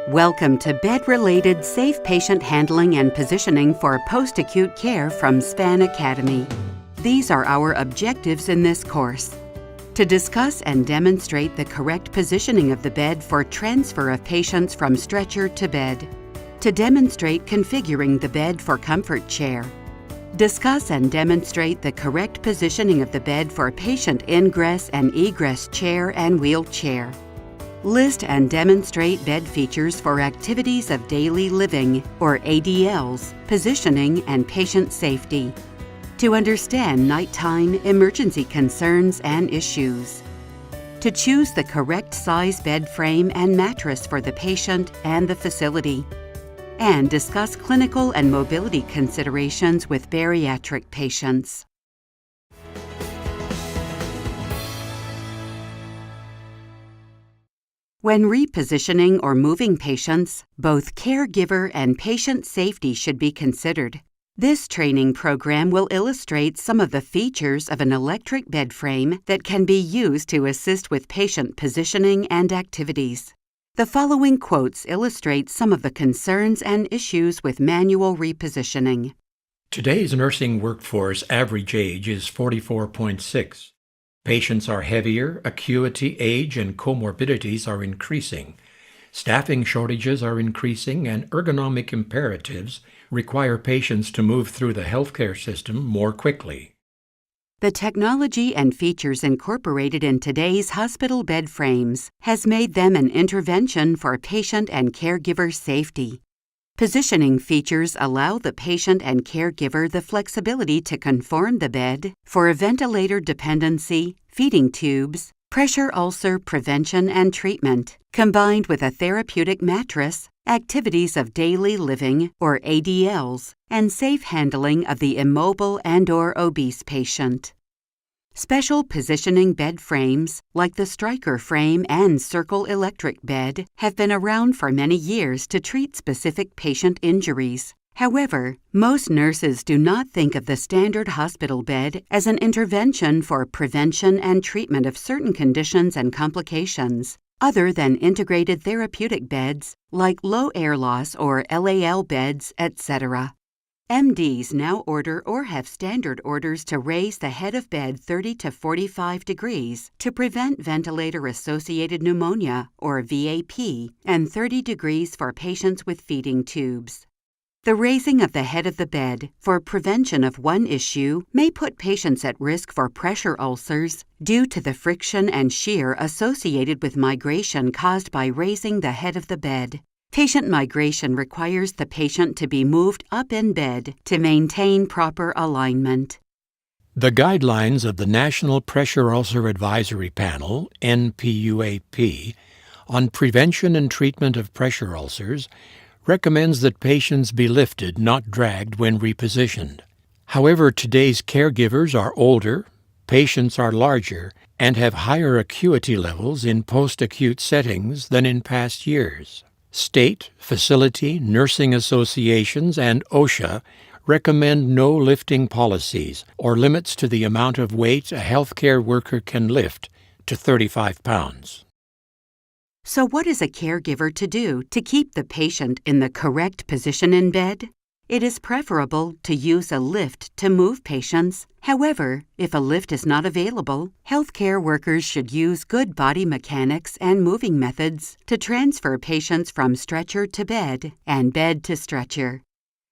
Welcome to Bed-Related Safe Patient Handling and Positioning for Post-Acute Care from SPAN Academy. These are our objectives in this course: to discuss and demonstrate the correct positioning of the bed for transfer of patients from stretcher to bed, to demonstrate configuring the bed for comfort chair, discuss and demonstrate the correct positioning of the bed for patient ingress and egress chair and wheelchair, list and demonstrate bed features for activities of daily living, or ADLs, positioning and patient safety, to understand nighttime emergency concerns and issues, to choose the correct size bed frame and mattress for the patient and the facility, and discuss clinical and mobility considerations with bariatric patients. When repositioning or moving patients, both caregiver and patient safety should be considered. This training program will illustrate some of the features of an electric bed frame that can be used to assist with patient positioning and activities. The following quotes illustrate some of the concerns and issues with manual repositioning. Today's nursing workforce average age is 44.6. Patients are heavier, acuity, age, and comorbidities are increasing. Staffing shortages are increasing, and ergonomic imperatives require patients to move through the healthcare system more quickly. The technology and features incorporated in today's hospital bed frames has made them an intervention for patient and caregiver safety. Positioning features allow the patient and caregiver the flexibility to conform the bed for a ventilator dependency, feeding tubes, pressure ulcer prevention and treatment, combined with a therapeutic mattress, activities of daily living, or ADLs, and safe handling of the immobile and/or obese patient. Special positioning bed frames, like the Striker frame and Circle electric bed, have been around for many years to treat specific patient injuries. However, most nurses do not think of the standard hospital bed as an intervention for prevention and treatment of certain conditions and complications, other than integrated therapeutic beds like low air loss or LAL beds, etc. MDs now order or have standard orders to raise the head of bed 30 to 45 degrees to prevent ventilator-associated pneumonia, or VAP, and 30 degrees for patients with feeding tubes. The raising of the head of the bed for prevention of one issue may put patients at risk for pressure ulcers due to the friction and shear associated with migration caused by raising the head of the bed. Patient migration requires the patient to be moved up in bed to maintain proper alignment. The guidelines of the National Pressure Ulcer Advisory Panel, NPUAP, on prevention and treatment of pressure ulcers recommends that patients be lifted, not dragged, when repositioned. However, today's caregivers are older, patients are larger, and have higher acuity levels in post-acute settings than in past years. State, facility, nursing associations, and OSHA recommend no lifting policies or limits to the amount of weight a healthcare worker can lift to 35 pounds. So what is a caregiver to do to keep the patient in the correct position in bed? It is preferable to use a lift to move patients. However, if a lift is not available, healthcare workers should use good body mechanics and moving methods to transfer patients from stretcher to bed and bed to stretcher.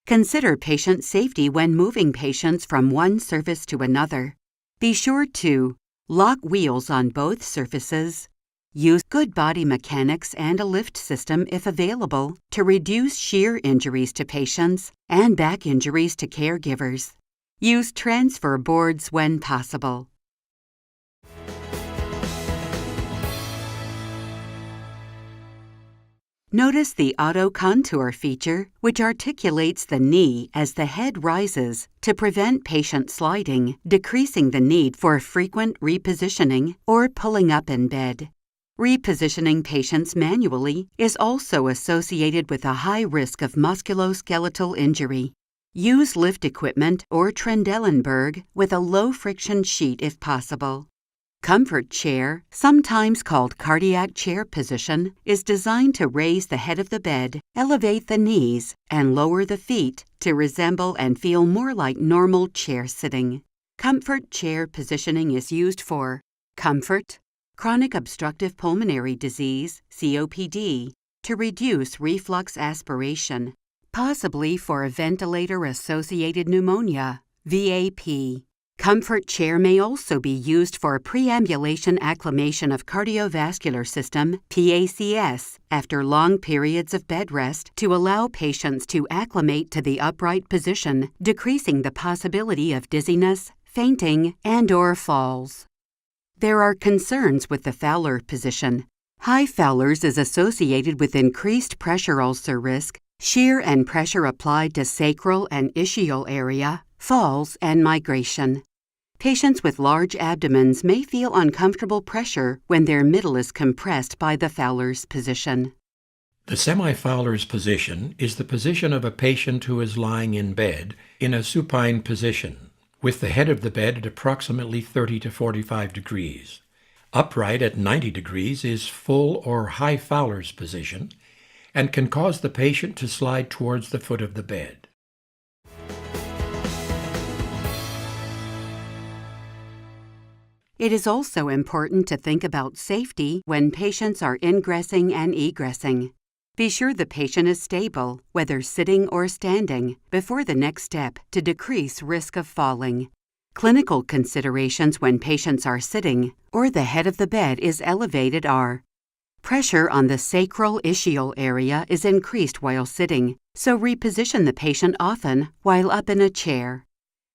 Consider patient safety when moving patients from one surface to another. Be sure to lock wheels on both surfaces, use good body mechanics and a lift system if available to reduce shear injuries to patients and back injuries to caregivers. Use transfer boards when possible. Notice the auto contour feature, which articulates the knee as the head rises to prevent patient sliding, decreasing the need for frequent repositioning or pulling up in bed. Repositioning patients manually is also associated with a high risk of musculoskeletal injury. Use lift equipment or Trendelenburg with a low-friction sheet if possible. Comfort chair, sometimes called cardiac chair position, is designed to raise the head of the bed, elevate the knees, and lower the feet to resemble and feel more like normal chair sitting. Comfort chair positioning is used for comfort, chronic obstructive pulmonary disease, COPD, to reduce reflux aspiration, possibly for a ventilator-associated pneumonia, VAP. Comfort chair may also be used for preambulation acclimation of cardiovascular system, PACS, after long periods of bed rest to allow patients to acclimate to the upright position, decreasing the possibility of dizziness, fainting, and/or falls. There are concerns with the Fowler position. High Fowler's is associated with increased pressure ulcer risk, shear and pressure applied to sacral and ischial area, falls, and migration. Patients with large abdomens may feel uncomfortable pressure when their middle is compressed by the Fowler's position. The semi-Fowler's position is the position of a patient who is lying in bed in a supine position, with the head of the bed at approximately 30 to 45 degrees. Upright at 90 degrees is full or high Fowler's position and can cause the patient to slide towards the foot of the bed. It is also important to think about safety when patients are ingressing and egressing. Be sure the patient is stable, whether sitting or standing, before the next step to decrease risk of falling. Clinical considerations when patients are sitting or the head of the bed is elevated are: pressure on the sacral ischial area is increased while sitting, so reposition the patient often while up in a chair.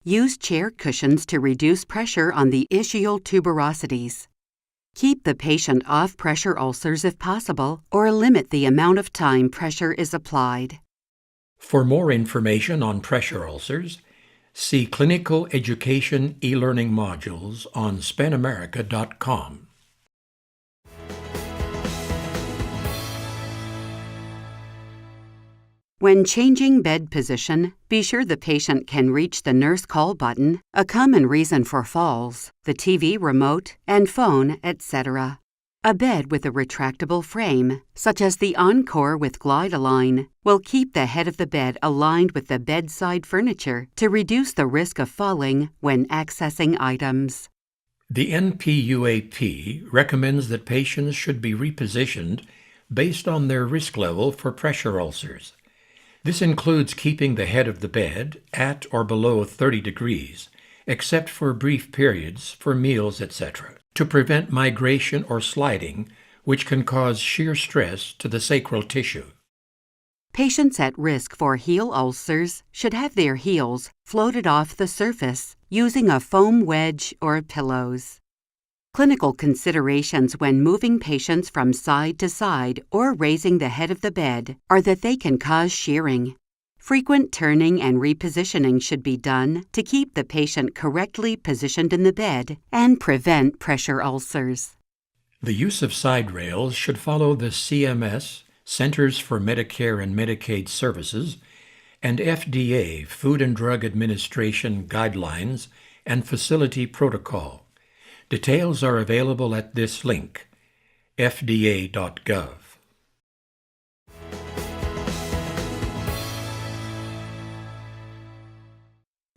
Use chair cushions to reduce pressure on the ischial tuberosities. Keep the patient off pressure ulcers if possible, or limit the amount of time pressure is applied. For more information on pressure ulcers, see Clinical Education e-learning modules on SpenAmerica.com. When changing bed position, be sure the patient can reach the nurse call button, a common reason for falls, the TV remote, and phone, etc. A bed with a retractable frame, such as the Encore with Glide-A-Line, will keep the head of the bed aligned with the bedside furniture to reduce the risk of falling when accessing items. The NPUAP recommends that patients should be repositioned based on their risk level for pressure ulcers. This includes keeping the head of the bed at or below 30 degrees, except for brief periods for meals, etc., to prevent migration or sliding, which can cause shear stress to the sacral tissue. Patients at risk for heel ulcers should have their heels floated off the surface using a foam wedge or pillows. Clinical considerations when moving patients from side to side or raising the head of the bed are that they can cause shearing. Frequent turning and repositioning should be done to keep the patient correctly positioned in the bed and prevent pressure ulcers. The use of side rails should follow the CMS, Centers for Medicare and Medicaid Services, and FDA, Food and Drug Administration guidelines and facility protocol. Details are available at this link, fda.gov.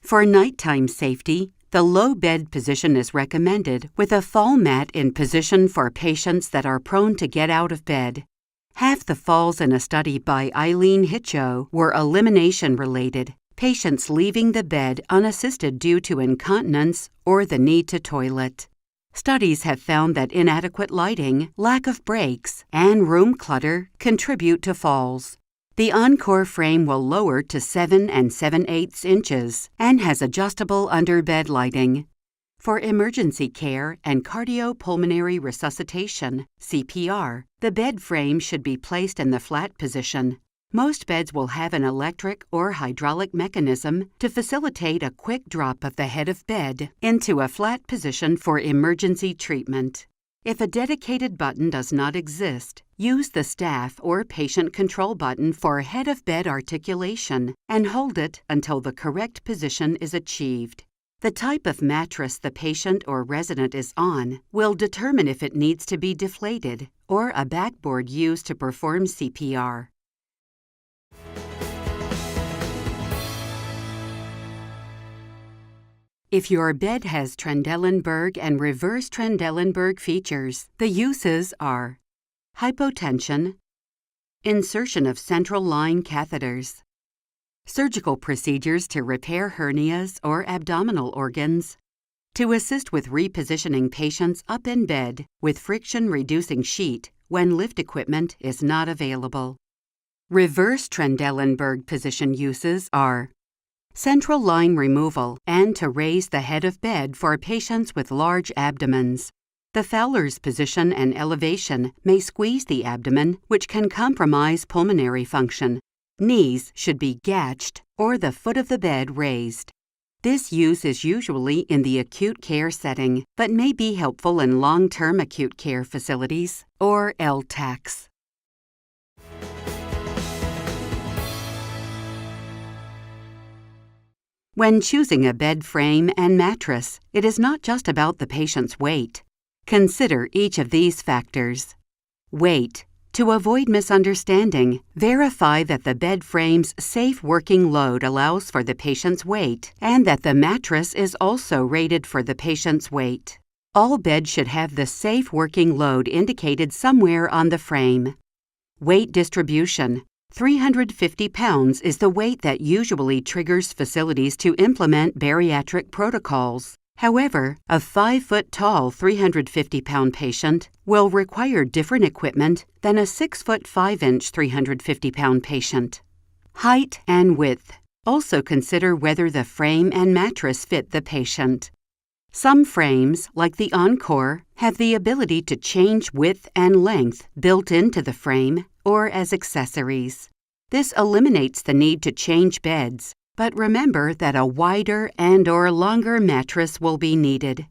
For nighttime safety, the low bed position is recommended with a fall mat in position for patients that are prone to get out of bed. Half the falls in a study by Eileen Hitcho were elimination-related, patients leaving the bed unassisted due to incontinence or the need to toilet. Studies have found that inadequate lighting, lack of breaks, and room clutter contribute to falls. The Encore frame will lower to 7 7/8 inches and has adjustable under-bed lighting. For emergency care and cardiopulmonary resuscitation, CPR, the bed frame should be placed in the flat position. Most beds will have an electric or hydraulic mechanism to facilitate a quick drop of the head of bed into a flat position for emergency treatment. If a dedicated button does not exist, use the staff or patient control button for head of bed articulation and hold it until the correct position is achieved. The type of mattress the patient or resident is on will determine if it needs to be deflated or a backboard used to perform CPR. If your bed has Trendelenburg and reverse Trendelenburg features, the uses are hypotension, insertion of central line catheters, surgical procedures to repair hernias or abdominal organs, to assist with repositioning patients up in bed with friction-reducing sheet when lift equipment is not available. Reverse Trendelenburg position uses are central line removal and to raise the head of bed for patients with large abdomens. The Fowler's position and elevation may squeeze the abdomen, which can compromise pulmonary function. Knees should be gatched or the foot of the bed raised. This use is usually in the acute care setting, but may be helpful in long-term acute care facilities or LTACs. When choosing a bed frame and mattress, it is not just about the patient's weight. Consider each of these factors. Weight. To avoid misunderstanding, verify that the bed frame's safe working load allows for the patient's weight and that the mattress is also rated for the patient's weight. All beds should have the safe working load indicated somewhere on the frame. Weight distribution. 350 pounds is the weight that usually triggers facilities to implement bariatric protocols. However, a 5-foot-tall 350-pound patient will require different equipment than a 6-foot-5-inch 350-pound patient. Height and width. Also consider whether the frame and mattress fit the patient. Some frames, like the Encore, have the ability to change width and length built into the frame or as accessories. This eliminates the need to change beds, but remember that a wider and/or longer mattress will be needed.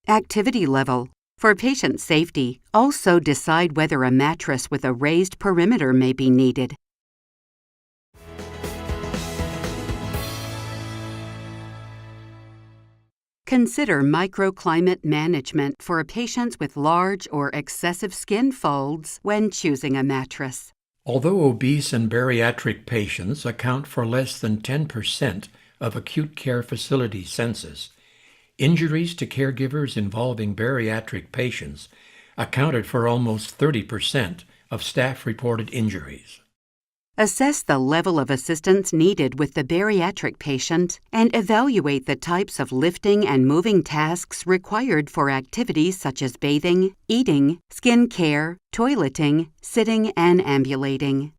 Activity level. For patient safety, also decide whether a mattress with a raised perimeter may be needed. Consider microclimate management for patients with large or excessive skin folds when choosing a mattress. Although obese and bariatric patients account for less than 10% of acute care facility census, injuries to caregivers involving bariatric patients accounted for almost 30% of staff-reported injuries. Assess the level of assistance needed with the bariatric patient and evaluate the types of lifting and moving tasks required for activities such as bathing, eating, skin care, toileting, sitting, and ambulating.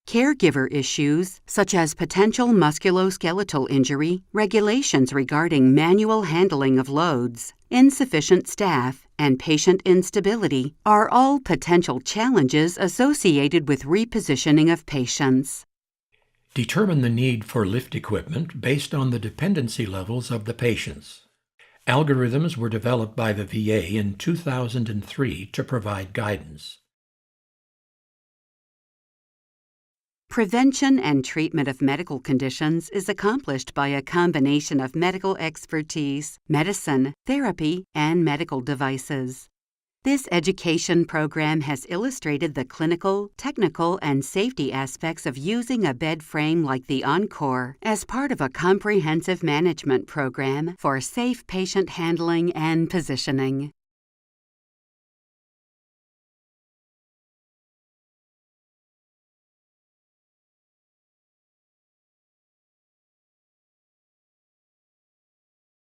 Caregiver issues, such as potential musculoskeletal injury, regulations regarding manual handling of loads, insufficient staff, and patient instability are all potential challenges associated with repositioning of patients. Determine the need for lift equipment based on the dependency levels of the patients. Algorithms were developed by the VA in 2003 to provide guidance. Prevention and treatment of medical conditions is accomplished by a combination of medical expertise, medicine, therapy, and medical devices. This education program has illustrated the clinical, technical, and safety aspects of using a bed frame like the Encore as part of a comprehensive management program for safe patient handling and positioning.